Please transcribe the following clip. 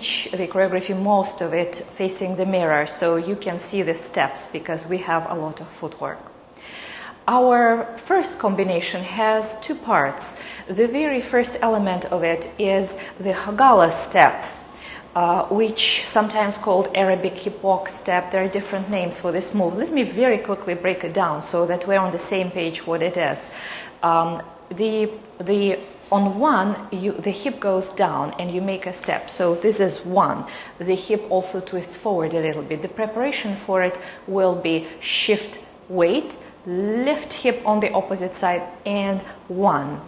teach the choreography, most of it facing the mirror, so you can see the steps because we have a lot of footwork. Our first combination has two parts. The very first element of it is the Hagala step, which sometimes called Arabic hip walk step. There are different names for this move. Let me very quickly break it down so that we're on the same page what it is. On one, the hip goes down and you make a step. So this is one. The hip also twists forward a little bit. The preparation for it will be shift weight, lift hip on the opposite side, and one.